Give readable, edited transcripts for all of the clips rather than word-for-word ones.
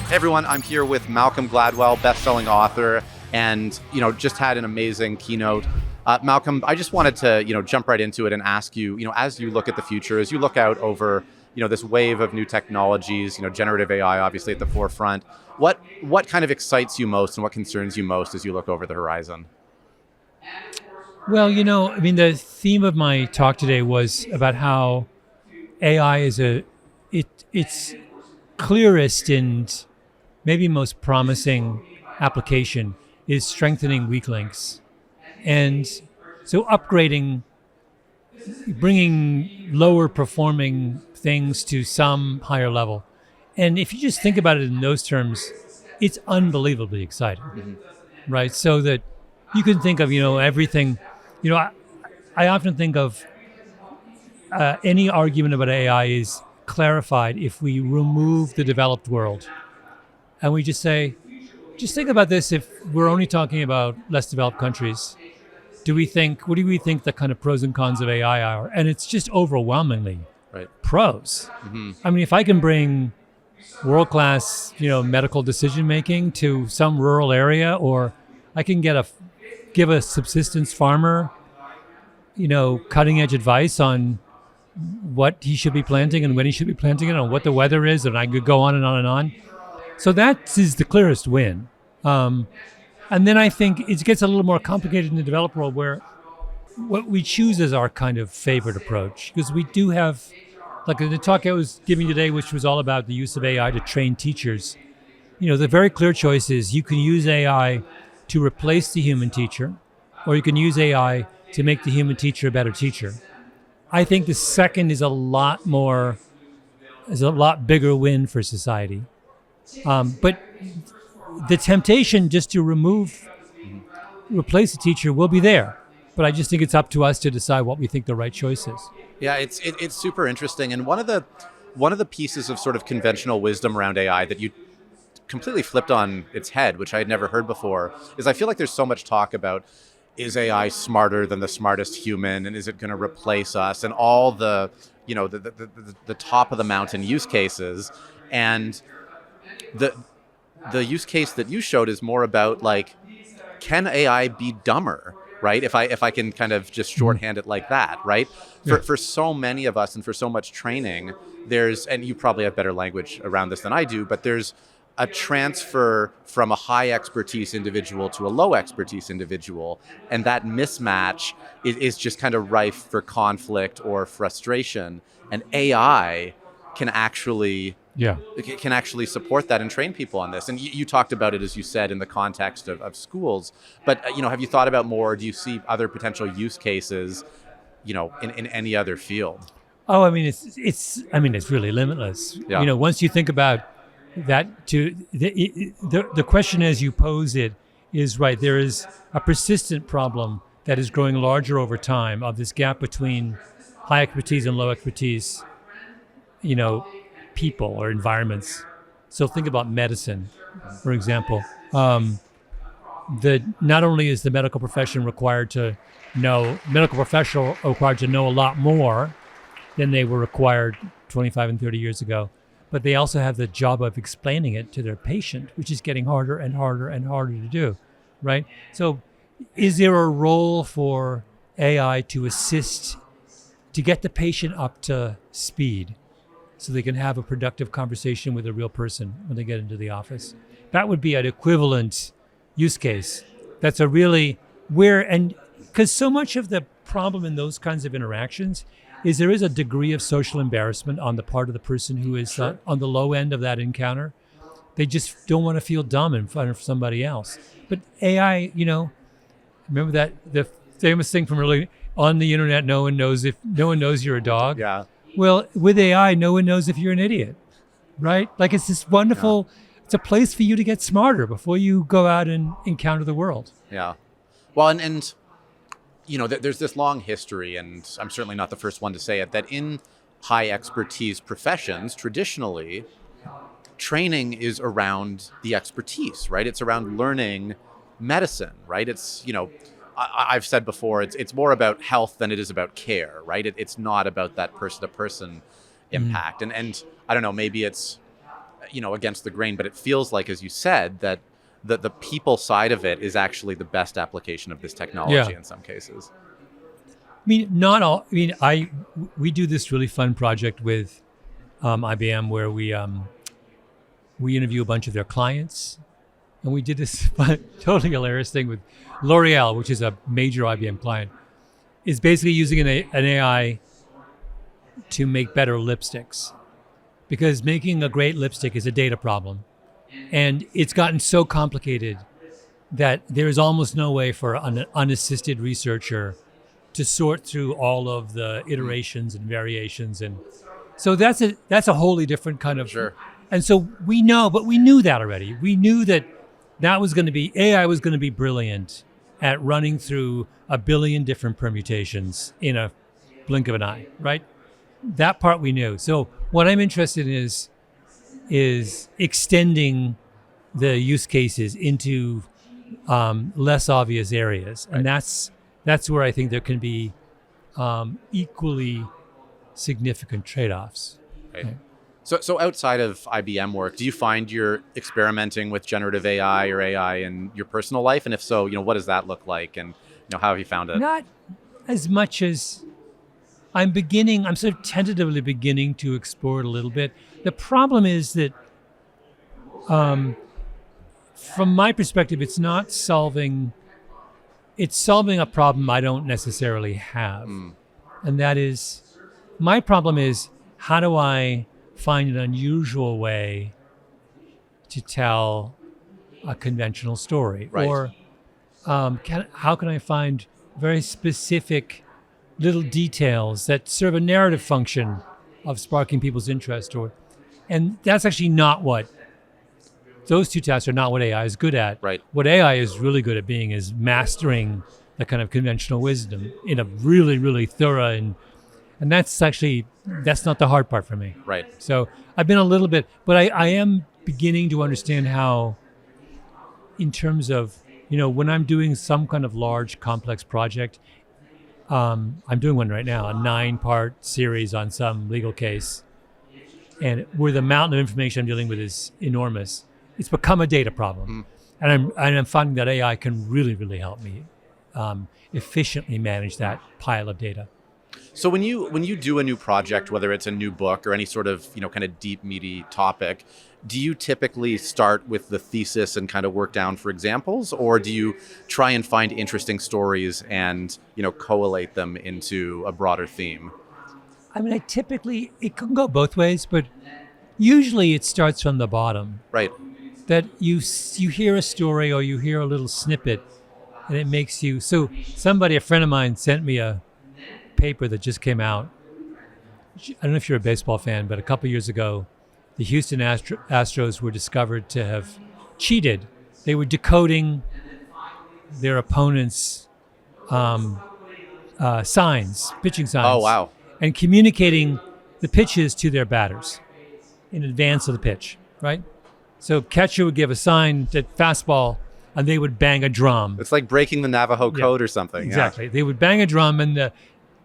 Hey everyone, I'm here with Malcolm Gladwell, best-selling author, and just had an amazing keynote. Malcolm, I just wanted to jump right into it and ask you, as you look at the future, as you look out over this wave of new technologies, generative AI obviously at the forefront. What kind of excites you most and what concerns you most as you look over the horizon? Well, the theme of my talk today was about how AI is its clearest and maybe most promising application is strengthening weak links. And so upgrading, bringing lower performing things to some higher level. And if you just think about it in those terms, it's unbelievably exciting, right? So that you can think of, everything, I often think of any argument about AI is clarified if we remove the developed world and we just say, just think about this if we're only talking about less developed countries. What do we think the kind of pros and cons of AI are? And it's just overwhelmingly Right. pros. Hmm. I mean, if I can bring world-class, medical decision making to some rural area, or I can give a subsistence farmer, cutting edge advice on what he should be planting and when he should be planting it, and what the weather is, and I could go on and on and on. So that is the clearest win. And then I think it gets a little more complicated in the developed world, where what we choose as our kind of favorite approach, because we do have, like the talk I was giving today, which was all about the use of AI to train teachers. The very clear choice is you can use AI to replace the human teacher, or you can use AI to make the human teacher a better teacher. I think the second is a lot bigger win for society. But the temptation just to replace the teacher will be there. But I just think it's up to us to decide what we think the right choice is. Yeah, it's super interesting, and one of the pieces of sort of conventional wisdom around AI that you completely flipped on its head, which I had never heard before, is I feel like there's so much talk about, is AI smarter than the smartest human, and is it going to replace us, and all the top of the mountain use cases, and the use case that you showed is more about, like, can AI be dumber? Right? If I can kind of just shorthand it like that, right? Yeah. For so many of us and for so much training, and you probably have better language around this than I do, but there's a transfer from a high expertise individual to a low expertise individual. And that mismatch is just kind of rife for conflict or frustration. And AI can actually Yeah. support that and train people on this. And you talked about it, as you said, in the context of schools. But have you thought about more? Do you see other potential use cases, in any other field? Oh, I mean, it's really limitless. Yeah. Once you think about that, the question as you pose it is right. There is a persistent problem that is growing larger over time of this gap between high expertise and low expertise, people or environments. So think about medicine, for example. Not only is the medical professional required to know a lot more than they were required 25 and 30 years ago, but they also have the job of explaining it to their patient, which is getting harder and harder and harder to do, right? So is there a role for AI to assist to get the patient up to speed so they can have a productive conversation with a real person when they get into the office? That would be an equivalent use case. That's a really because so much of the problem in those kinds of interactions is there is a degree of social embarrassment on the part of the person who is on the low end of that encounter. They just don't want to feel dumb in front of somebody else. But AI, remember that the famous thing from early on the internet, no one knows you're a dog. Yeah. Well, with AI, no one knows if you're an idiot, right? Like, it's this wonderful, it's a place for you to get smarter before you go out and encounter the world. Yeah. Well, and there's this long history, and I'm certainly not the first one to say it, that in high expertise professions, traditionally, training is around the expertise, right? It's around learning medicine, right? It's, I've said before, it's more about health than it is about care, right? It's not about that person-to-person impact. And I don't know, maybe it's against the grain, but it feels like, as you said, that the people side of it is actually the best application of this technology in some cases. I mean, not all. I mean, we do this really fun project with IBM where we interview a bunch of their clients, and we did this totally hilarious thing with L'Oreal, which is a major IBM client, is basically using an AI to make better lipsticks, because making a great lipstick is a data problem, and it's gotten so complicated that there is almost no way for an unassisted researcher to sort through all of the iterations and variations, and so that's a wholly different kind of. Sure. And so we knew that already. We knew that was going to be AI was going to be brilliant at running through a billion different permutations in a blink of an eye, right? That part we knew. So what I'm interested in is extending the use cases into less obvious areas, and that's where I think there can be equally significant trade-offs. Right. So outside of IBM work, do you find you're experimenting with generative AI or AI in your personal life? And if so, what does that look like? And how have you found it? Not as much as I'm sort of tentatively beginning to explore it a little bit. The problem is that from my perspective, it's solving a problem I don't necessarily have. And that is, my problem is, how do I find an unusual way to tell a conventional story? Right. Or how can I find very specific little details that serve a narrative function of sparking people's interest? And that's actually not those two tasks are not what AI is good at. Right. What AI is really good at being is mastering the kind of conventional wisdom in a really, really thorough and that's not the hard part for me. Right. So I've been a little bit, but I am beginning to understand how, in terms of, when I'm doing some kind of large, complex project, I'm doing one right now, a 9-part series on some legal case, and where the mountain of information I'm dealing with is enormous. It's become a data problem, and I'm finding that AI can really, really help me efficiently manage that pile of data. So when you do a new project, whether it's a new book or any sort of kind of deep, meaty topic, do you typically start with the thesis and kind of work down for examples, or do you try and find interesting stories and collate them into a broader theme? I mean, it can go both ways, but usually it starts from the bottom. Right. That you hear a story or you hear a little snippet, and it makes you. So a friend of mine sent me a paper that just came out. I don't know if you're a baseball fan, but a couple years ago, the Houston Astros were discovered to have cheated. They were decoding their opponents' signs, pitching signs. Oh, wow. And communicating the pitches to their batters in advance of the pitch, right? So catcher would give a sign to fastball, and they would bang a drum. It's like breaking the Navajo code or something. Exactly. Yeah. They would bang a drum, and the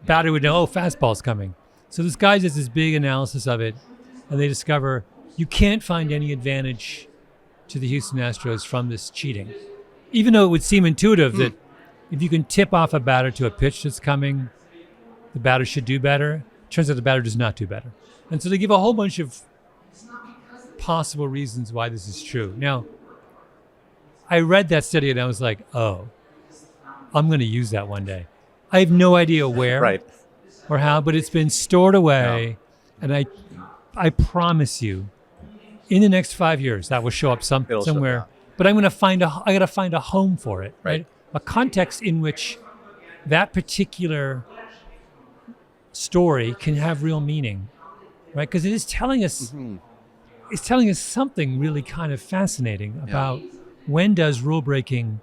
batter would know, fastball's coming. So this guy does this big analysis of it, and they discover you can't find any advantage to the Houston Astros from this cheating. Even though it would seem intuitive that if you can tip off a batter to a pitch that's coming, the batter should do better. Turns out the batter does not do better. And so they give a whole bunch of possible reasons why this is true. Now, I read that study and I was like, oh, I'm going to use that one day. I have no idea where or how, but it's been stored away. And I promise you, in the next 5 years, that will show up somewhere. But I got to find a home for it, right? A context in which that particular story can have real meaning, right? Because it is telling us, it's telling us something really kind of fascinating about when does rule breaking,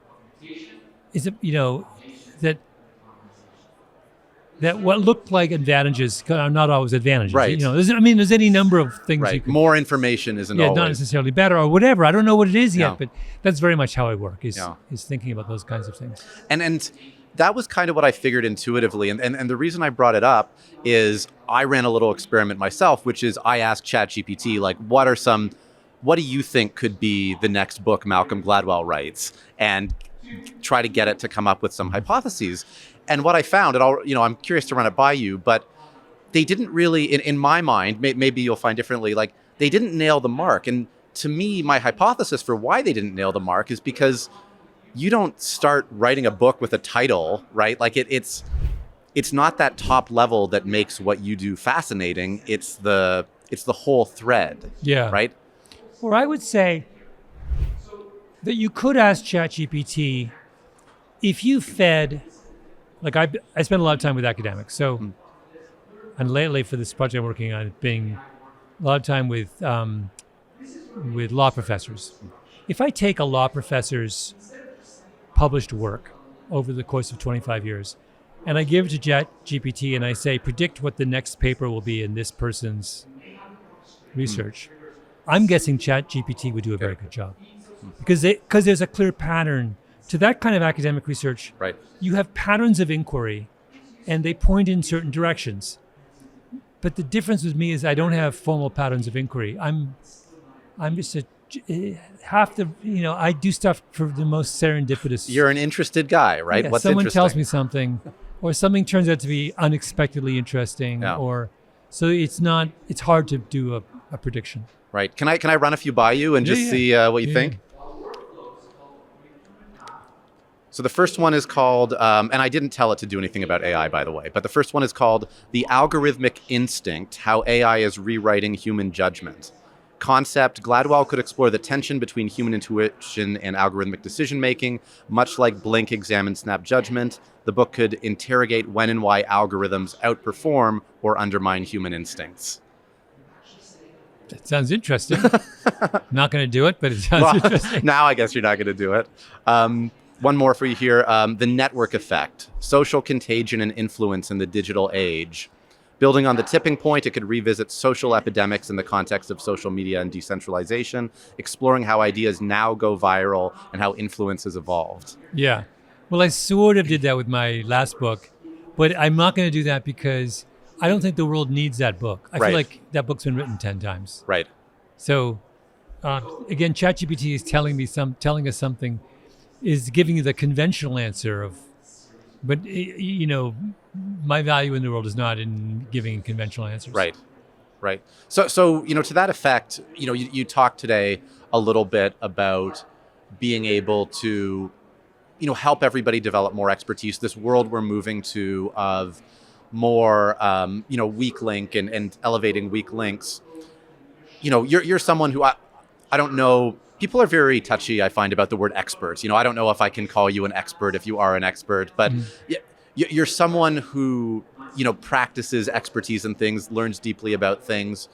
is it, that what looked like advantages are not always advantages. Right. There's any number of things. Right. More information isn't always. Not necessarily better or whatever. I don't know what it is yet, but that's very much how I work, is thinking about those kinds of things. And that was kind of what I figured intuitively. And the reason I brought it up is I ran a little experiment myself, which is I asked ChatGPT, like, what are some what do you think could be the next book Malcolm Gladwell writes, and try to get it to come up with some hypotheses. And what I found, and I'm curious to run it by you, but they didn't really, in my mind, maybe you'll find differently, like they didn't nail the mark. And to me, my hypothesis for why they didn't nail the mark is because you don't start writing a book with a title, right? Like it's not that top level that makes what you do fascinating. It's the whole thread. Yeah. Right? Or I would say that you could ask ChatGPT if you fed, like I spend a lot of time with academics. So, and lately for this project I'm working on, it's been a lot of time with law professors. If I take a law professor's published work over the course of 25 years, and I give it to ChatGPT and I say, predict what the next paper will be in this person's research, I'm guessing ChatGPT would do a very good job. Because there's a clear pattern to that kind of academic research. Right. You have patterns of inquiry, and they point in certain directions. But the difference with me is I don't have formal patterns of inquiry. I'm just I do stuff for the most serendipitous. You're an interested guy, right? Yeah, What's someone interesting? tells me something, or something turns out to be unexpectedly interesting, Yeah. So it's hard to do a prediction. Right. Can I run a few by you and just see what you think? So the first one is called, and I didn't tell it to do anything about AI, by the way, but the first one is called The Algorithmic Instinct, How AI is Rewriting Human Judgment. Concept, Gladwell could explore the tension between human intuition and algorithmic decision-making, much like Blink examined snap judgment. The book could interrogate when and why algorithms outperform or undermine human instincts. That sounds interesting. Not going to do it, but it sounds interesting. Now I guess you're not going to do it. One more for you here. The network effect, social contagion and influence in the digital age. Building on The Tipping Point, it could revisit social epidemics in the context of social media and decentralization, exploring how ideas now go viral and how influence has evolved. Yeah. Well, I sort of did that with my last book, but I'm not going to do that because I don't think the world needs that book. I feel like that book's been written 10 times. Right. So, again, ChatGPT is telling us something, is giving you the conventional answer of, but my value in the world is not in giving conventional answers. Right. So to that effect, you talked today a little bit about being able to, help everybody develop more expertise. This world we're moving to of more, weak link and elevating weak links. You're someone who I don't know. People are very touchy, I find, about the word expert. I don't know if I can call you an expert if you are an expert, but you're someone who, practices expertise in things, learns deeply about things.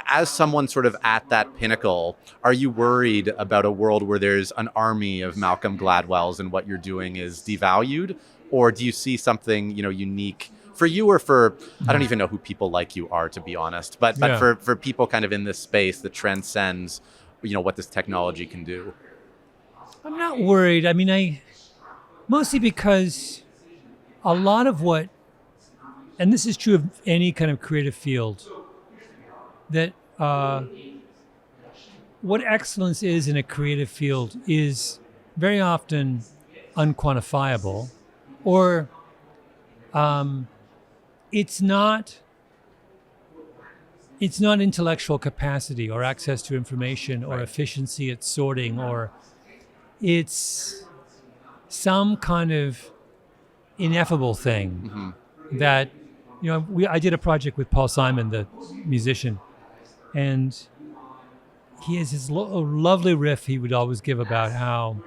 As someone sort of at that pinnacle, are you worried about a world where there's an army of Malcolm Gladwells and what you're doing is devalued? Or do you see something, unique for you or for, I don't even know who people like you are, to be honest, but for people kind of in this space that transcends, what this technology can do? I'm not worried. I mean, mostly because a lot of what, and this is true of any kind of creative field, that what excellence is in a creative field is very often unquantifiable, or it's not intellectual capacity or access to information or efficiency at sorting, or it's some kind of ineffable thing that, I did a project with Paul Simon, the musician, and he has this lovely riff he would always give about how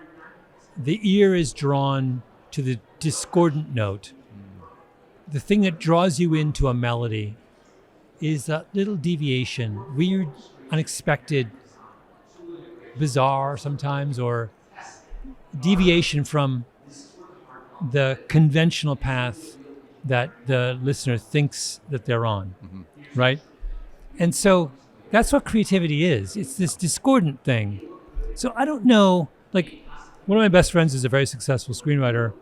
the ear is drawn to the discordant note. The thing that draws you into a melody is that little deviation, weird, unexpected, bizarre sometimes, or deviation from the conventional path that the listener thinks that they're on, right? And so that's what creativity is. It's this discordant thing. So I don't know, like, one of my best friends is a very successful screenwriter,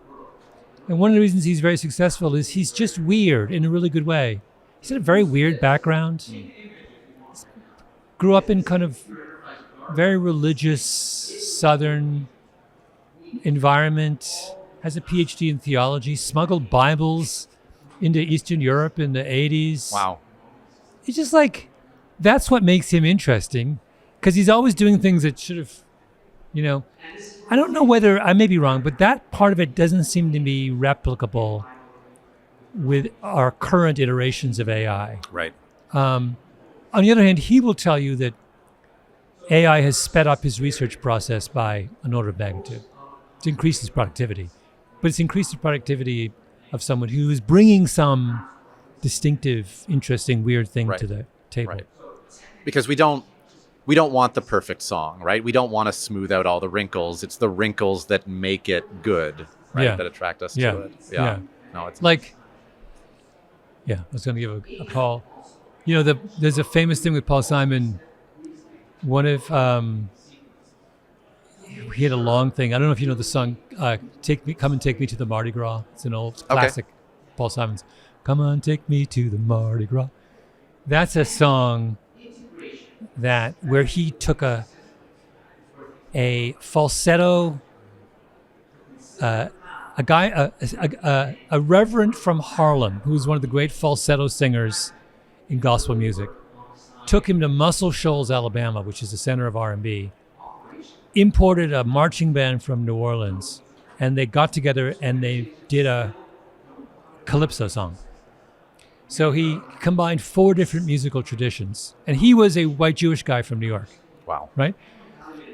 and one of the reasons he's very successful is he's just weird in a really good way. He's had a very weird background. Grew up in kind of very religious Southern environment, has a PhD in theology, smuggled Bibles into Eastern Europe in the 80s. Wow. It's just like, that's what makes him interesting, because he's always doing things that should have, I don't know whether, I may be wrong, but that part of it doesn't seem to be replicable with our current iterations of AI. Right. On the other hand, he will tell you that AI has sped up his research process by an order of magnitude. It's increased his productivity, but it's increased the productivity of someone who is bringing some distinctive, interesting, weird thing Right. to the table. Right. Because we don't want the perfect song, right? We don't want to smooth out all the wrinkles. It's the wrinkles that make it good, right? Yeah. That attract us Yeah. to it. Yeah. No, it's Like, I was going to give a call. There's a famous thing with Paul Simon. One of he had a long thing. I don't know if you know the song "Come and Take Me to the Mardi Gras." It's an old classic, Paul Simon's. Come on, take me to the Mardi Gras. That's a song where he took a falsetto, a reverend from Harlem, who was one of the great falsetto singers in gospel music, took him to Muscle Shoals, Alabama, which is the center of R&B, imported a marching band from New Orleans, and they got together and they did a calypso song. So he combined 4 different musical traditions, and he was a white Jewish guy from New York, wow. right?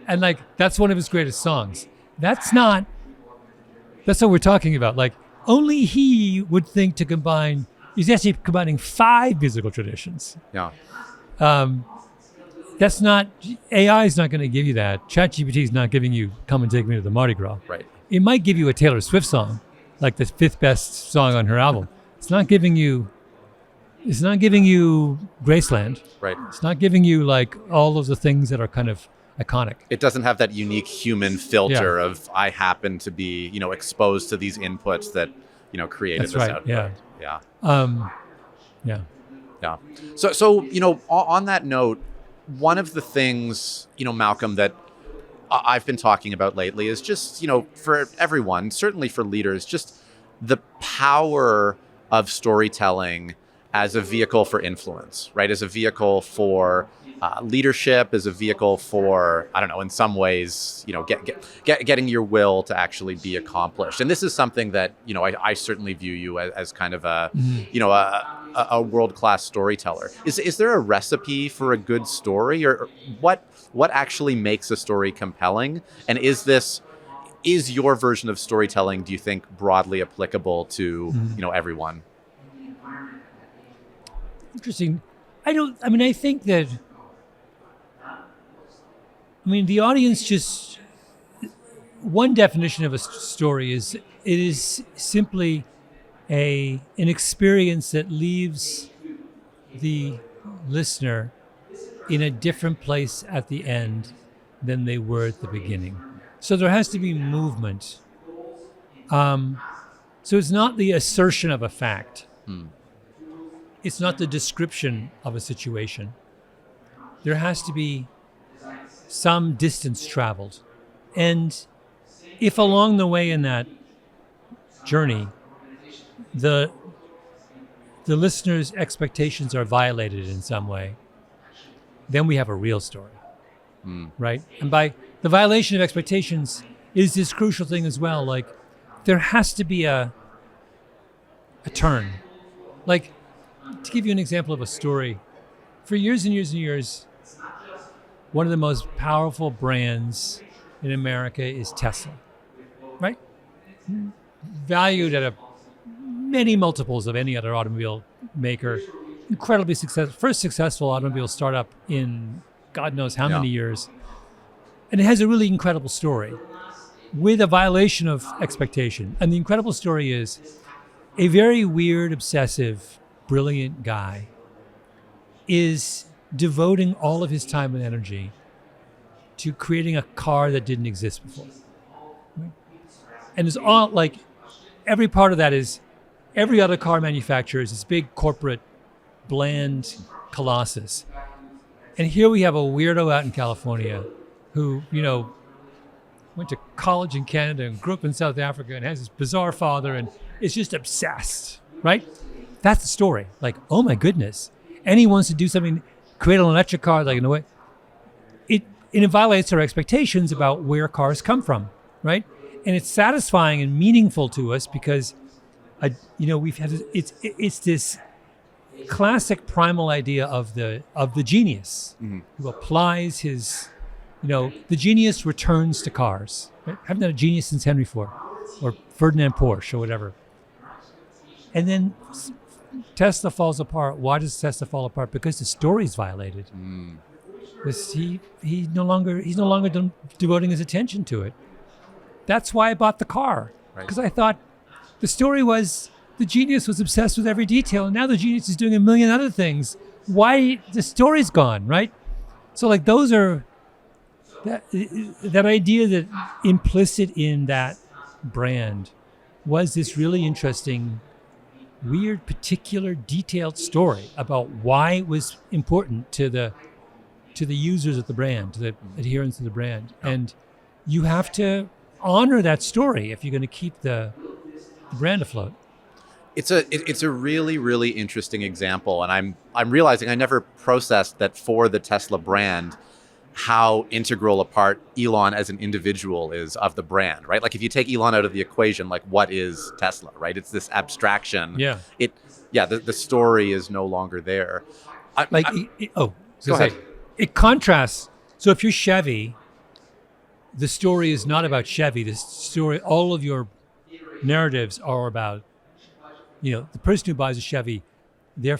And that's one of his greatest songs. That's what we're talking about. Like, only he would think to combine. He's actually combining 5 musical traditions. Yeah. That's not, AI is not going to give you that. ChatGPT is not giving you "Come and Take Me to the Mardi Gras." Right. It might give you a Taylor Swift song, like the 5th best song on her album. It's not giving you Graceland. Right. It's not giving you like all of the things that are kind of iconic. It doesn't have that unique human filter of I happen to be, exposed to these inputs that, created That's this right. output. Yeah. Yeah. Yeah. Yeah. So on that note, one of the things, Malcolm, that I've been talking about lately is just, for everyone, certainly for leaders, just the power of storytelling as a vehicle for influence, right? As a vehicle for leadership, as a vehicle for, I don't know, in some ways, getting your will to actually be accomplished. And this is something that, I certainly view you as kind of a, a world-class storyteller. Is there a recipe for a good story, or what actually makes a story compelling? And is your version of storytelling, do you think, broadly applicable to, everyone? Interesting. I think that, the audience just, one definition of a story is, it is simply an experience that leaves the listener in a different place at the end than they were at the beginning. So there has to be movement. So it's not the assertion of a fact. It's not the description of a situation. There has to be some distance traveled. And if along the way in that journey, the listener's expectations are violated in some way, then we have a real story, right? And by the violation of expectations is this crucial thing as well. Like, there has to be a turn. Like, to give you an example of a story, for years and years and years, one of the most powerful brands in America is Tesla, right? Valued at many multiples of any other automobile maker. Incredibly successful, first successful automobile startup in God knows how many years. And it has a really incredible story with a violation of expectation. And the incredible story is a very weird, obsessive, brilliant guy is devoting all of his time and energy to creating a car that didn't exist before. Right? And it's all like, every part of that is, every other car manufacturer is this big corporate, bland colossus. And here we have a weirdo out in California who, went to college in Canada and grew up in South Africa and has this bizarre father and is just obsessed, right? That's the story. Like, oh my goodness. And he wants to do something, create an electric car, like, in a way. It violates our expectations about where cars come from, right? And it's satisfying and meaningful to us because, we've had it's this classic primal idea of the genius who applies his, the genius returns to cars. Right? Haven't had a genius since Henry Ford or Ferdinand Porsche or whatever. And then Tesla falls apart. Why does Tesla fall apart? Because the story's violated. Because he's no longer devoting his attention to it. That's why I bought the car, because I thought the story was the genius was obsessed with every detail, and now the genius is doing a million other things. Why the story's gone, right? So like those are that idea that implicit in that brand was this really interesting, weird, particular, detailed story about why it was important to the users of the brand, to the adherents of the brand. And you have to honor that story if you're going to keep the brand afloat. It's a really, really interesting example, and I'm realizing I never processed that for the Tesla brand, how integral a part Elon as an individual is of the brand, right? Like if you take Elon out of the equation, like what is Tesla, right? It's this abstraction. Yeah. The story is no longer there. Go ahead. It contrasts. So if you're Chevy, the story is not about Chevy. The story, all of your narratives are about, the person who buys a Chevy, their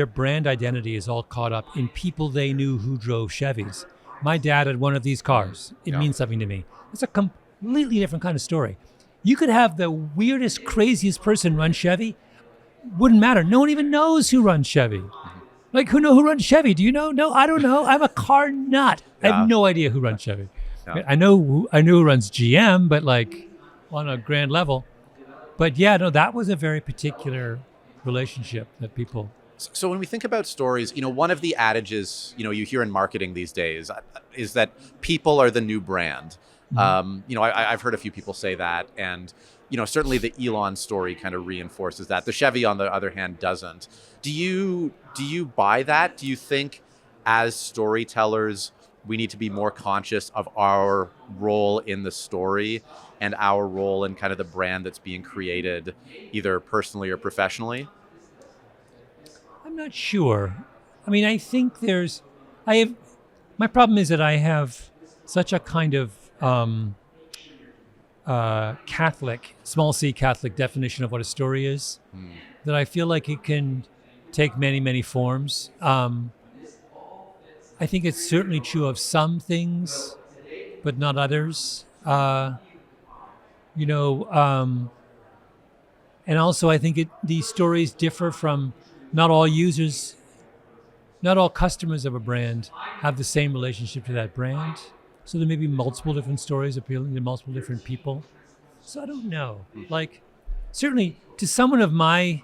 brand identity is all caught up in people they knew who drove Chevys. My dad had one of these cars. It means something to me. It's a completely different kind of story. You could have the weirdest, craziest person run Chevy. Wouldn't matter. No one even knows who runs Chevy. Like, who runs Chevy? Do you know? No, I don't know. I'm a car nut. I have no idea who runs Chevy. Yeah. I know who runs GM, but like on a grand level. But that was a very particular relationship that people. So when we think about stories, one of the adages, you hear in marketing these days is that people are the new brand. I've heard a few people say that, and certainly the Elon story kind of reinforces that. The Chevy, on the other hand, doesn't. Do you buy that? Do you think as storytellers we need to be more conscious of our role in the story and our role in kind of the brand that's being created, either personally or professionally? I'm not sure. I mean, I think my problem is that I have such a kind of Catholic, small c Catholic definition of what a story is, that I feel like it can take many, many forms. I think it's certainly true of some things, but not others. And also I think these stories differ from not all users, not all customers of a brand have the same relationship to that brand. So there may be multiple different stories appealing to multiple different people. So I don't know. Like, certainly to someone of I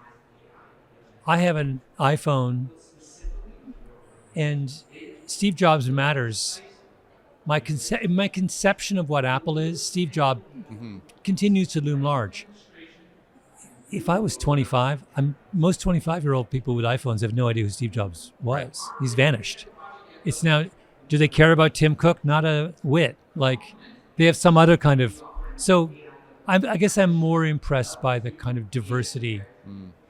have an iPhone, and Steve Jobs matters. My conception of what Apple is, Steve Jobs continues to loom large. If I was 25, most 25-year-old people with iPhones have no idea who Steve Jobs was. He's vanished. It's now, do they care about Tim Cook? Not a whit. Like, they have some other kind of. So I guess I'm more impressed by the kind of diversity,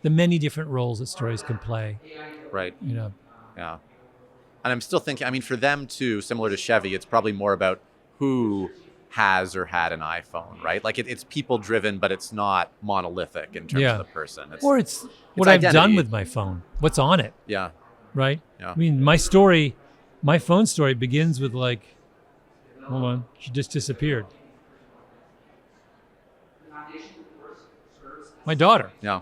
the many different roles that stories can play. Right. Yeah. And I'm still thinking, for them too, similar to Chevy, it's probably more about who has or had an iPhone, right? Like it's people driven, but it's not monolithic in terms of the person. It's what I've done with my phone. What's on it? Yeah. Right? Yeah. I mean, my phone story begins with like, hold on, she just disappeared. My daughter. Yeah.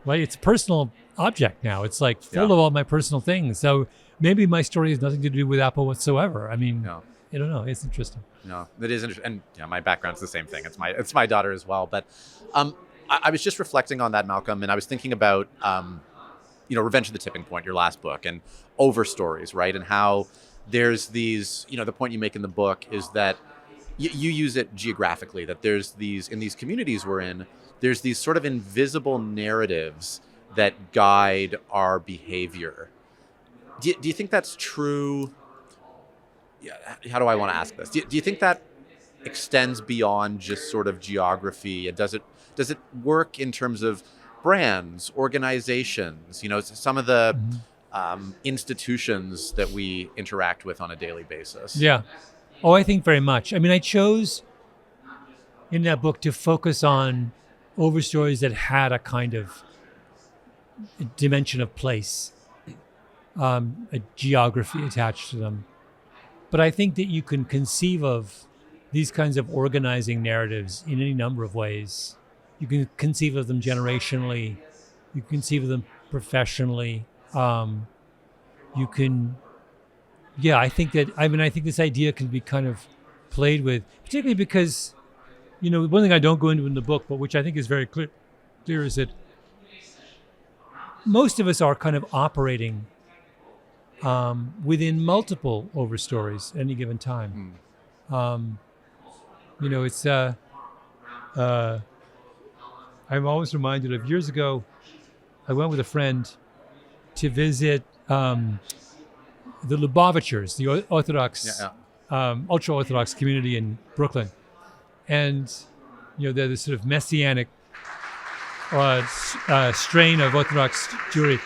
Right? It's a personal object now. It's like full of all my personal things. So maybe my story has nothing to do with Apple whatsoever. I mean, I don't know. It's interesting. No, it is interesting. And my background's the same thing. It's my daughter as well. But I was just reflecting on that, Malcolm, and I was thinking about, Revenge of the Tipping Point, your last book, and over stories, right? And how there's these, the point you make in the book is that you use it geographically, that there's these, in these communities we're in, there's these sort of invisible narratives that guide our behavior. Do you think that's true? Yeah, how do I want to ask this? Do you think that extends beyond just sort of geography? And does it work in terms of brands, organizations, some of the institutions that we interact with on a daily basis? Yeah. Oh, I think very much. I mean, I chose in that book to focus on overstories that had a kind of dimension of place, a geography attached to them. But I think that you can conceive of these kinds of organizing narratives in any number of ways. You can conceive of them generationally. You can conceive of them professionally. You can, I think this idea can be kind of played with, particularly because, one thing I don't go into in the book, but which I think is very clear is that most of us are kind of operating within multiple overstories at any given time. It's I'm always reminded of years ago, I went with a friend to visit the Lubavitchers, the Orthodox, ultra-Orthodox community in Brooklyn. And, they're this sort of messianic strain of Orthodox Jewry.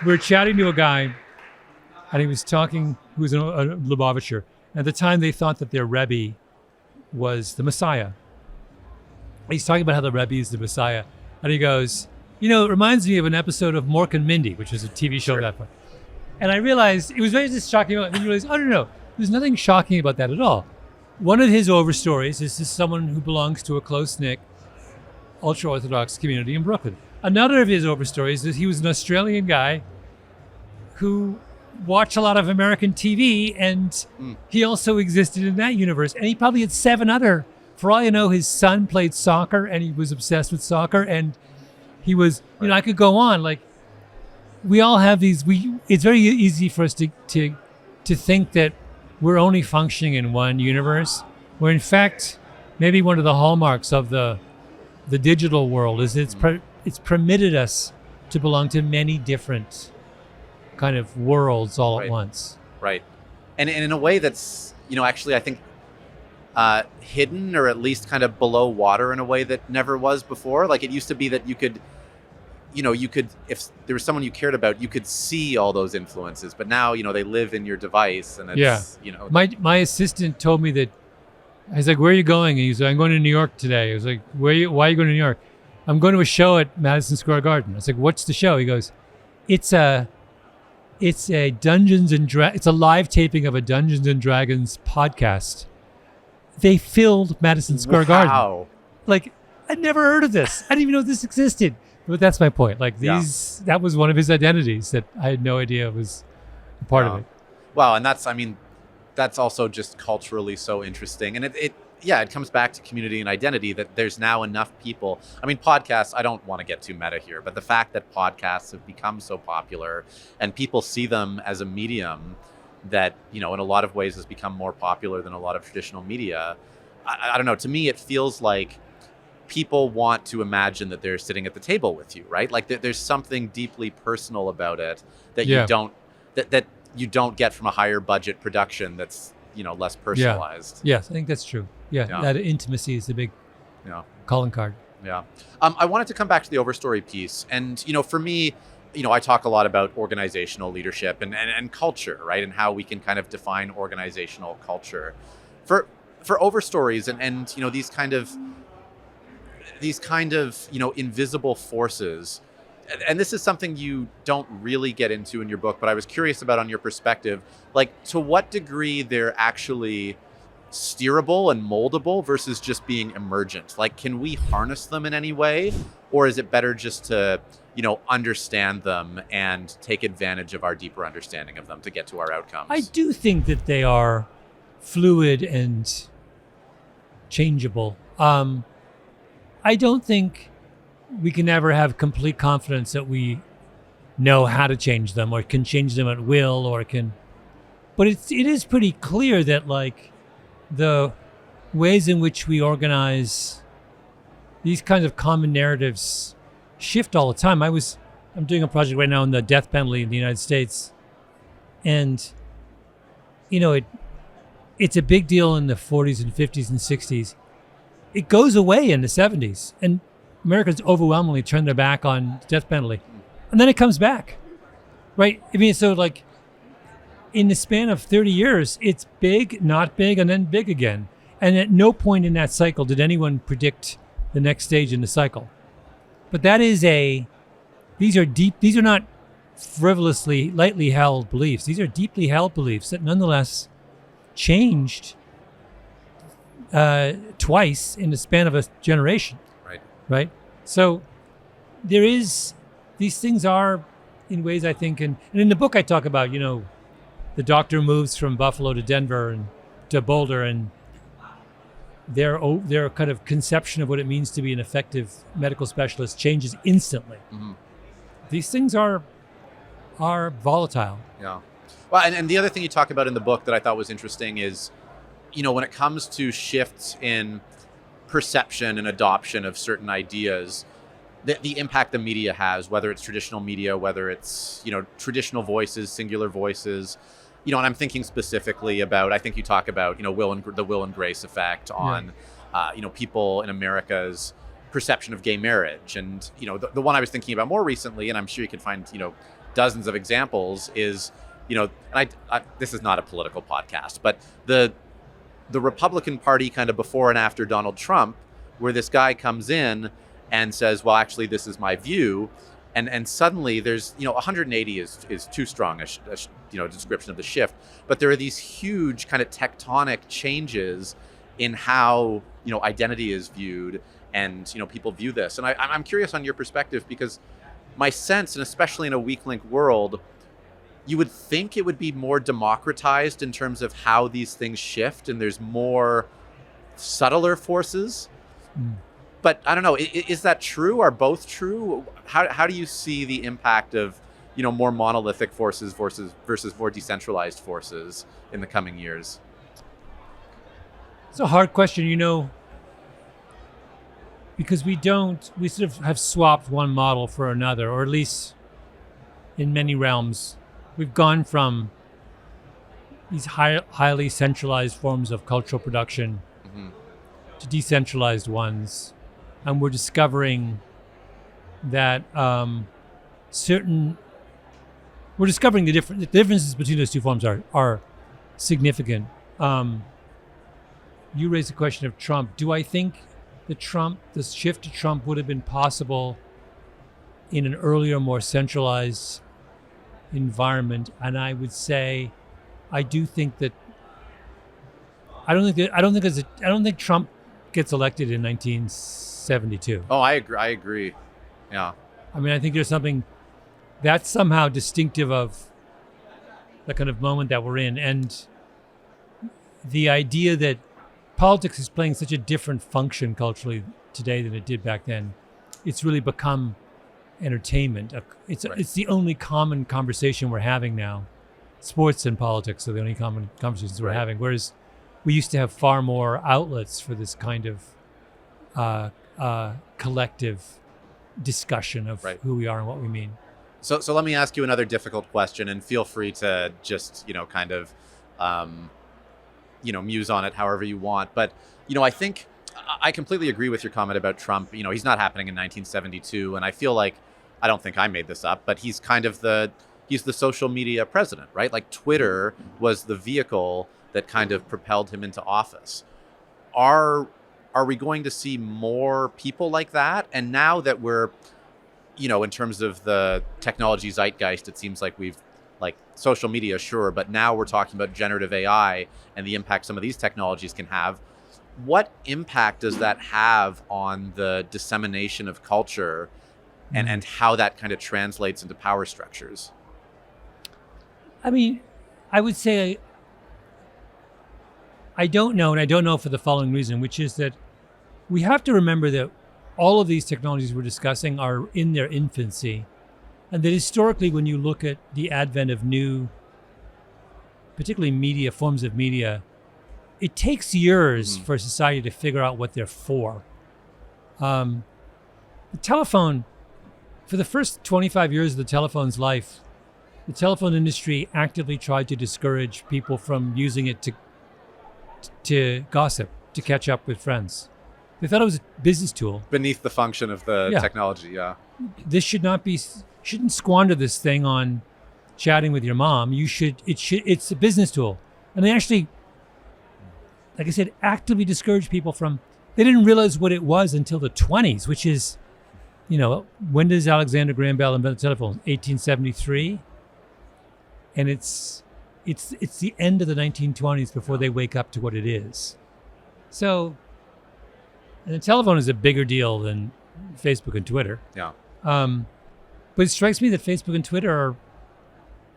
We were chatting to a guy, and he was talking, who was a Lubavitcher. At the time, they thought that their Rebbe was the Messiah. He's talking about how the Rebbe is the Messiah. And he goes, it reminds me of an episode of Mork and Mindy, which was a TV show at that point. And I realized, it was very just shocking. And then you realize, no, there's nothing shocking about that at all. One of his overstories is just someone who belongs to a close-knit, ultra-Orthodox community in Brooklyn. Another of his overstories is he was an Australian guy who watched a lot of American TV, and he also existed in that universe. And he probably had 7 other, for all you know, his son played soccer, and he was obsessed with soccer, and he was, I could go on. Like, we all have these, it's very easy for us to think that we're only functioning in one universe, where in fact, maybe one of the hallmarks of the digital world is it's permitted us to belong to many different kind of worlds all at once. Right. And in a way that's, actually, I think, hidden, or at least kind of below water in a way that never was before. Like, it used to be that you could, if there was someone you cared about, you could see all those influences. But now, they live in your device, and it's, My assistant told me that, I was like, where are you going? And he's like, I'm going to New York today. I was like, why are you going to New York? I'm going to a show at Madison Square Garden. I was like, what's the show? He goes, it's a Dungeons and it's a live taping of a Dungeons and Dragons podcast. They filled Madison Square Garden. Like, I'd never heard of this. I didn't even know this existed. But that's my point. Like, that was one of his identities that I had no idea was a part of it. Wow, and that's also just culturally so interesting. And it comes back to community and identity, that there's now enough people. Podcasts, I don't want to get too meta here, but the fact that podcasts have become so popular and people see them as a medium that, in a lot of ways has become more popular than a lot of traditional media. I don't know. To me, it feels like people want to imagine that they're sitting at the table with you, right? Like there's something deeply personal about it that you don't that you don't get from a higher budget production that's, less personalized. Yes, I think that's true. Yeah. That intimacy is the big calling card. Yeah. I wanted to come back to the overstory piece. And, for me, I talk a lot about organizational leadership and culture, right? And how we can kind of define organizational culture. For overstories and these kind of invisible forces. And this is something you don't really get into in your book, but I was curious about on your perspective, like to what degree they're actually steerable and moldable versus just being emergent. Like, can we harness them in any way? Or is it better just to, understand them and take advantage of our deeper understanding of them to get to our outcomes? I do think that they are fluid and changeable. I don't think we can ever have complete confidence that we know how to change them or can change them at will but But it is pretty clear that like the ways in which we organize these kinds of common narratives shift all the time. I'm doing a project right now on the death penalty in the United States, and it's a big deal in the 40s and 50s and 60s. It goes away in the 70s, and Americans overwhelmingly turn their back on the death penalty, and then it comes back, right? I mean, so like in the span of 30 years, it's big, not big, and then big again. And at no point in that cycle did anyone predict the next stage in the cycle. But these are deep, these are not frivolously, lightly held beliefs. These are deeply held beliefs that nonetheless changed twice in the span of a generation. Right? So these things are in ways I think, and in the book I talk about, the doctor moves from Buffalo to Denver and to Boulder, and their kind of conception of what it means to be an effective medical specialist changes instantly. Mm-hmm. These things are volatile. Yeah. Well, and the other thing you talk about in the book that I thought was interesting is, when it comes to shifts in perception and adoption of certain ideas, the impact the media has, whether it's traditional media, whether it's, traditional voices, singular voices, and I'm thinking specifically about, I think you talk about, the Will and Grace effect on, people in America's perception of gay marriage. And, the one I was thinking about more recently, and I'm sure you could find, dozens of examples, is, and I this is not a political podcast, but the Republican Party kind of before and after Donald Trump, where this guy comes in and says, well, actually, this is my view. And suddenly there's, 180 is too strong a description of the shift. But there are these huge kind of tectonic changes in how, identity is viewed and, people view this. And I'm curious on your perspective, because my sense, and especially in a weak link world, you would think it would be more democratized in terms of how these things shift, and there's more subtler forces. Mm. But I don't know, is that true? Are both true? How do you see the impact of, more monolithic forces versus more decentralized forces in the coming years? It's a hard question, because we sort of have swapped one model for another, or at least in many realms. We've gone from these highly centralized forms of cultural production to decentralized ones. And we're discovering that the differences between those two forms are significant. You raised the question of Trump. Do I think the shift to Trump would have been possible in an earlier, more centralized environment? And I would say, I do think that. I don't think Trump gets elected in 1972. Oh, I agree. Yeah. I mean, I think there's something that's somehow distinctive of the kind of moment that we're in, and the idea that politics is playing such a different function culturally today than it did back then. It's really become entertainment. It's the only common conversation we're having now. Sports and politics are the only common conversations we're having, whereas we used to have far more outlets for this kind of collective discussion of who we are and what we mean. So let me ask you another difficult question, and feel free to just, kind of, muse on it however you want. But, I think I completely agree with your comment about Trump. He's not happening in 1972. And I feel like, I don't think I made this up, but he's kind of he's the social media president, right? Like Twitter was the vehicle that kind of propelled him into office. Are we going to see more people like that? And now that we're, in terms of the technology zeitgeist, it seems like we've, like, social media, sure, but now we're talking about generative AI and the impact some of these technologies can have. What impact does that have on the dissemination of culture and how that kind of translates into power structures? I mean, I would say I don't know, and I don't know for the following reason, which is that we have to remember that all of these technologies we're discussing are in their infancy, and that historically, when you look at the advent of new particularly media, forms of media, it takes years for society to figure out what they're for. The telephone, for the first 25 years of the telephone's life, the telephone industry actively tried to discourage people from using it to gossip, to catch up with friends. They thought it was a business tool. Beneath the function of the Yeah. technology, yeah. This shouldn't squander this thing on chatting with your mom. It's a business tool. And they actually, like I said, actively discourage people from, they didn't realize what it was until the 20s, which is, when does Alexander Graham Bell invent the telephone? 1873. And it's the end of the 1920s before they wake up to what it is. So, and the telephone is a bigger deal than Facebook and Twitter. Yeah. But it strikes me that Facebook and Twitter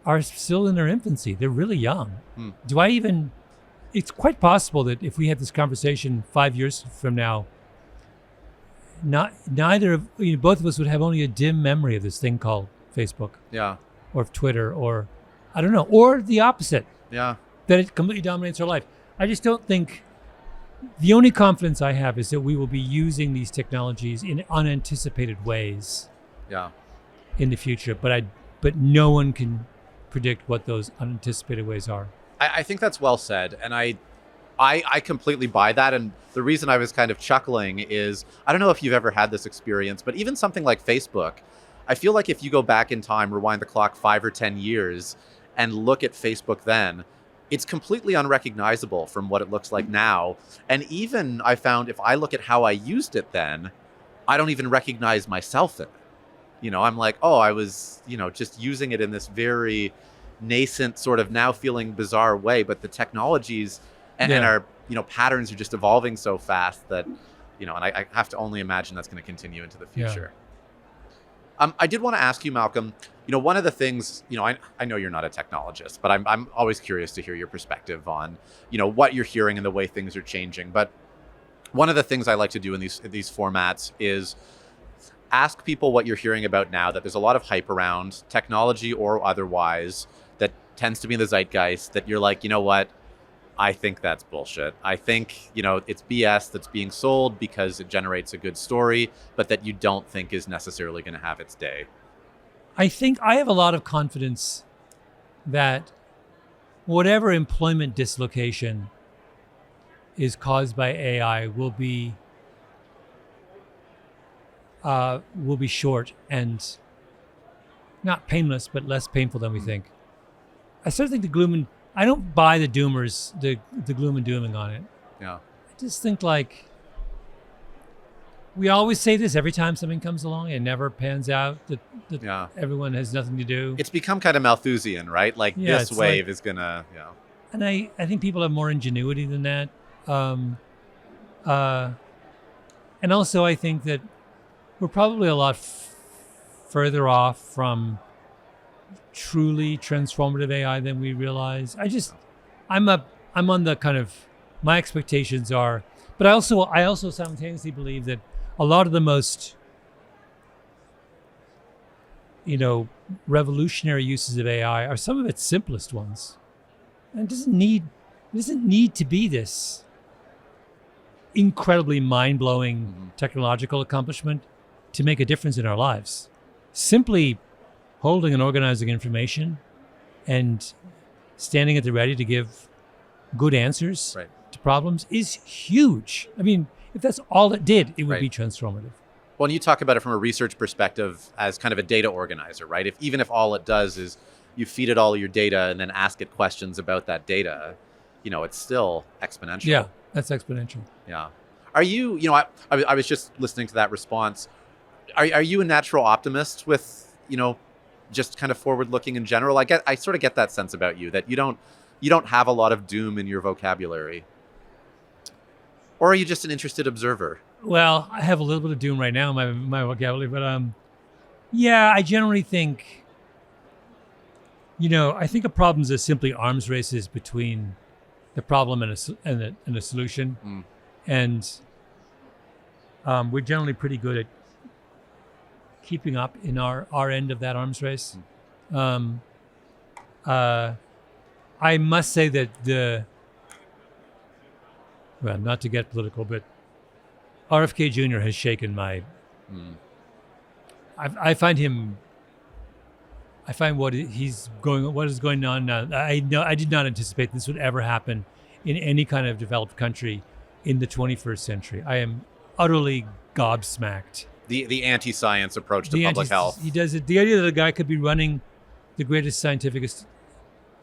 are still in their infancy. They're really young. It's quite possible that if we had this conversation 5 years from now, both of us would have only a dim memory of this thing called Facebook Yeah. or of Twitter, or I don't know, or the opposite, Yeah. that it completely dominates our life. I just don't think, the only confidence I have is that we will be using these technologies in unanticipated ways Yeah. in the future, but no one can predict what those unanticipated ways are. I think that's well said, and I completely buy that. And the reason I was kind of chuckling is, I don't know if you've ever had this experience, but even something like Facebook, I feel like if you go back in time, rewind the clock 5 or 10 years, and look at Facebook then, it's completely unrecognizable from what it looks like now. And even I found, if I look at how I used it then, I don't even recognize myself in it. I'm like, oh, I was, just using it in this very nascent sort of now feeling bizarre way, but the technologies and our, patterns are just evolving so fast that, and I have to only imagine that's going to continue into the future. I did want to ask you, Malcolm, one of the things, I know you're not a technologist, but I'm always curious to hear your perspective on, what you're hearing and the way things are changing. But one of the things I like to do in these formats is ask people what you're hearing about now, that there's a lot of hype around, technology or otherwise, that tends to be in the zeitgeist, that you're like, you know what? I think that's bullshit. I think, it's BS that's being sold because it generates a good story, but that you don't think is necessarily going to have its day. I think I have a lot of confidence that whatever employment dislocation is caused by AI will be short and not painless, but less painful than we think. I sort of think I don't buy the doomers, the gloom and dooming on it. Yeah. I just think, like, we always say this every time something comes along, it never pans out, that everyone has nothing to do. It's become kind of Malthusian, right? Like, this wave is gonna, And I think people have more ingenuity than that. And also I think that we're probably a lot further off from truly transformative AI than we realize. I'm on the kind of, my expectations are, but I also simultaneously believe that a lot of the most, revolutionary uses of AI are some of its simplest ones. And it doesn't need to be this incredibly mind-blowing technological accomplishment to make a difference in our lives. Simply holding and organizing information and standing at the ready to give good answers to problems is huge. I mean, if that's all it did, it would be transformative. Well, and you talk about it from a research perspective as kind of a data organizer, right? Even if all it does is you feed it all your data and then ask it questions about that data, it's still exponential. Yeah, that's exponential. Yeah. Are you, I was just listening to that response. Are you a natural optimist with, just kind of forward looking in general? I sort of get that sense about you, that you don't have a lot of doom in your vocabulary. Or are you just an interested observer? Well, I have a little bit of doom right now in my vocabulary, but I generally think, I think of problems as simply arms races between the problem and a solution, and we're generally pretty good at keeping up in our end of that arms race. I must say that well, not to get political, but RFK Jr. has shaken my. I find him. I find what is going on now. I did not anticipate this would ever happen in any kind of developed country in the 21st century. I am utterly gobsmacked. The anti-science approach to public health. He does it. The idea that a guy could be running the greatest scientific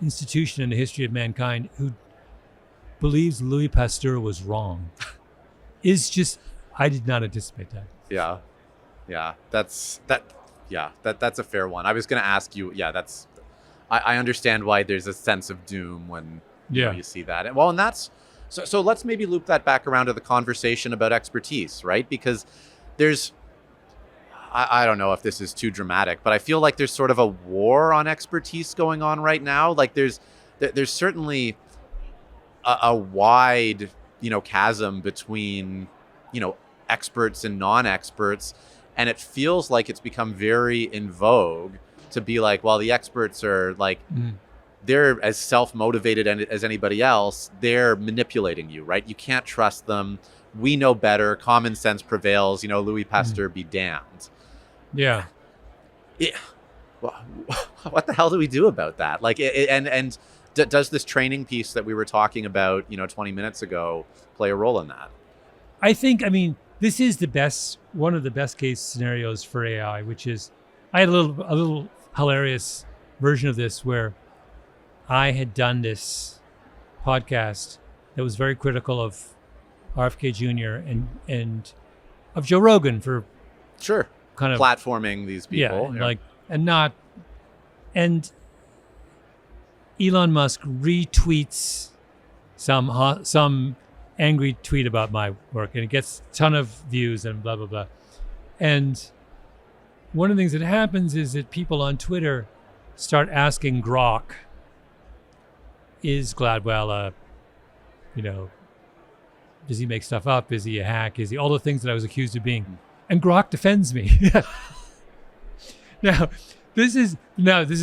institution in the history of mankind who believes Louis Pasteur was wrong is just, I did not anticipate that. Yeah, that's a fair one. I was going to ask you. Yeah, I understand why there's a sense of doom when you see that. And that's so. Let's maybe loop that back around to the conversation about expertise, right? Because there's, I don't know if this is too dramatic, but I feel like there's sort of a war on expertise going on right now. Like there's certainly a wide, chasm between, experts and non-experts. And it feels like it's become very in vogue to be like, well, the experts are like, they're as self-motivated as anybody else. They're manipulating you, right? You can't trust them. We know better. Common sense prevails. Louis Pasteur be damned. Yeah. What the hell do we do about that? Like, does this training piece that we were talking about, 20 minutes ago, play a role in that? I mean, this is one of the best case scenarios for AI, which is, I had a little hilarious version of this where I had done this podcast that was very critical of RFK Jr. and of Joe Rogan for sure kind of platforming these people. And Elon Musk retweets some angry tweet about my work, and it gets a ton of views and blah, blah, blah. And one of the things that happens is that people on Twitter start asking Grok, is Gladwell does he make stuff up? Is he a hack? Is he all the things that I was accused of being? And Grok defends me. Now, this is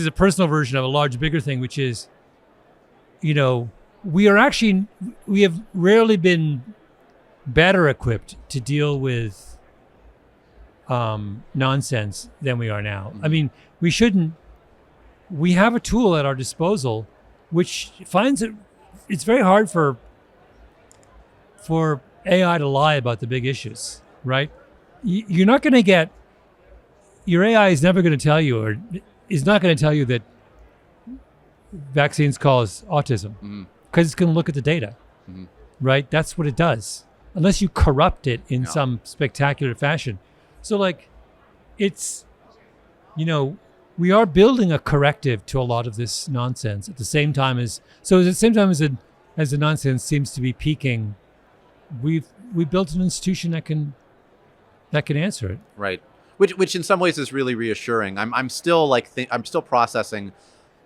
a personal version of a large, bigger thing, which is, we have rarely been better equipped to deal with nonsense than we are now. I mean, we have a tool at our disposal which finds it's very hard for AI to lie about the big issues, right? You're not going to get, your AI is never going to tell you, or is not going to tell you that vaccines cause autism, because it's going to look at the data, right? That's what it does, unless you corrupt it in some spectacular fashion. So it's, we are building a corrective to a lot of this nonsense at the same time as the nonsense seems to be peaking, we built an institution that can answer it. Right. Which in some ways is really reassuring. I'm still I'm still processing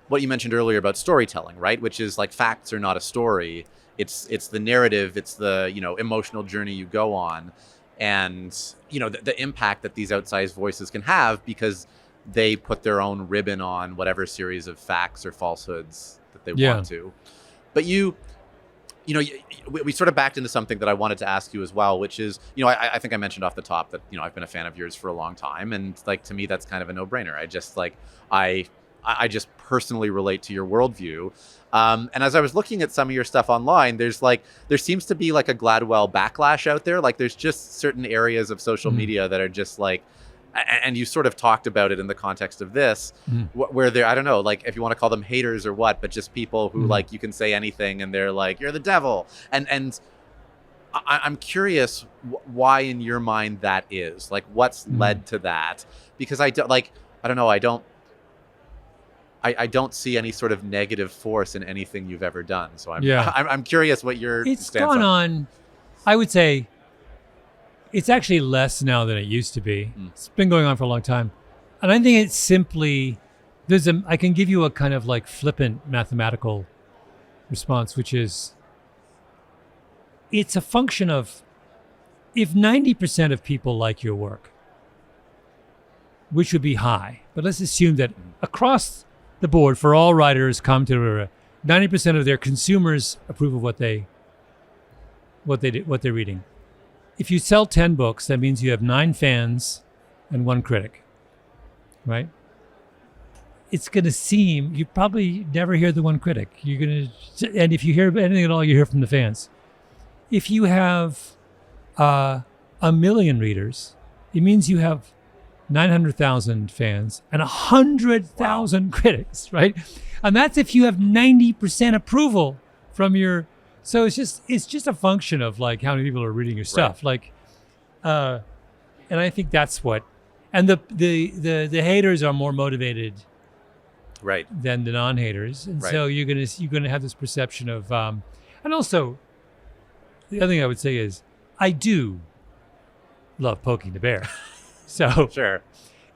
what you mentioned earlier about storytelling, right? Which is like facts are not a story. It's the narrative. It's the emotional journey you go on, and the impact that these outsized voices can have because they put their own ribbon on whatever series of facts or falsehoods that they want to. But we sort of backed into something that I wanted to ask you as well, which is, I think I mentioned off the top that, I've been a fan of yours for a long time. And to me, that's kind of a no-brainer. I just personally relate to your worldview. And as I was looking at some of your stuff online, there seems to be like a Gladwell backlash out there. Like there's just certain areas of social media that are just like, and you sort of talked about it in the context of this, where they're, I don't know, like if you want to call them haters or what, but just people who you can say anything and they're like, you're the devil. And I'm curious why in your mind that is, like what's led to that? Because I don't see any sort of negative force in anything you've ever done. So I'm curious what your It's stance gone on, I would say, it's actually less now than it used to be. It's been going on for a long time. And I think it's simply, I can give you a kind of like flippant mathematical response, which is, it's a function of, if 90% of people like your work, which would be high, but let's assume that across the board for all writers, commentators, 90% of their consumers approve of what they're reading. If you sell 10 books, that means you have 9 fans and 1 critic, right? It's going to seem, you probably never hear the one critic. And if you hear anything at all, you hear from the fans. If you have 1 million readers, it means you have 900,000 fans and 100,000 critics, right? And that's if you have 90% approval from your. So it's just a function of like how many people are reading your stuff, Right. and I think that's what. And the haters are more motivated Right. than the non-haters, and Right. so you're gonna have this perception of. And also, the other thing I would say is I do love poking the bear. So Sure.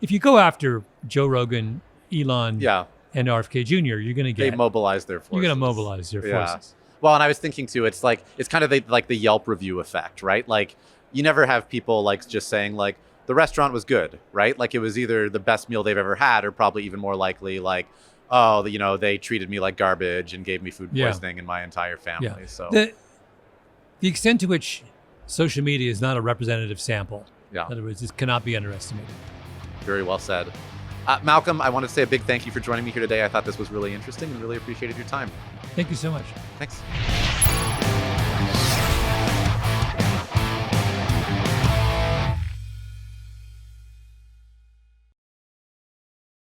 if you go after Joe Rogan, Elon, Yeah. and RFK Jr., you're going to They get mobilize their forces. you're going to mobilize their Yeah. forces. Well, and I was thinking too, it's kind of like the Yelp review effect, right? Like you never have people like just saying like the restaurant was good, right? Like it was either the best meal they've ever had, or probably even more likely like, oh, they treated me like garbage and gave me food Yeah. poisoning and my entire family. Yeah. So The extent to which social media is not a representative sample, yeah, in other words, it cannot be underestimated. very well said. Malcolm, I want to say a big thank you for joining me here today. I thought this was really interesting and really appreciated your time. Thank you so much. Thanks.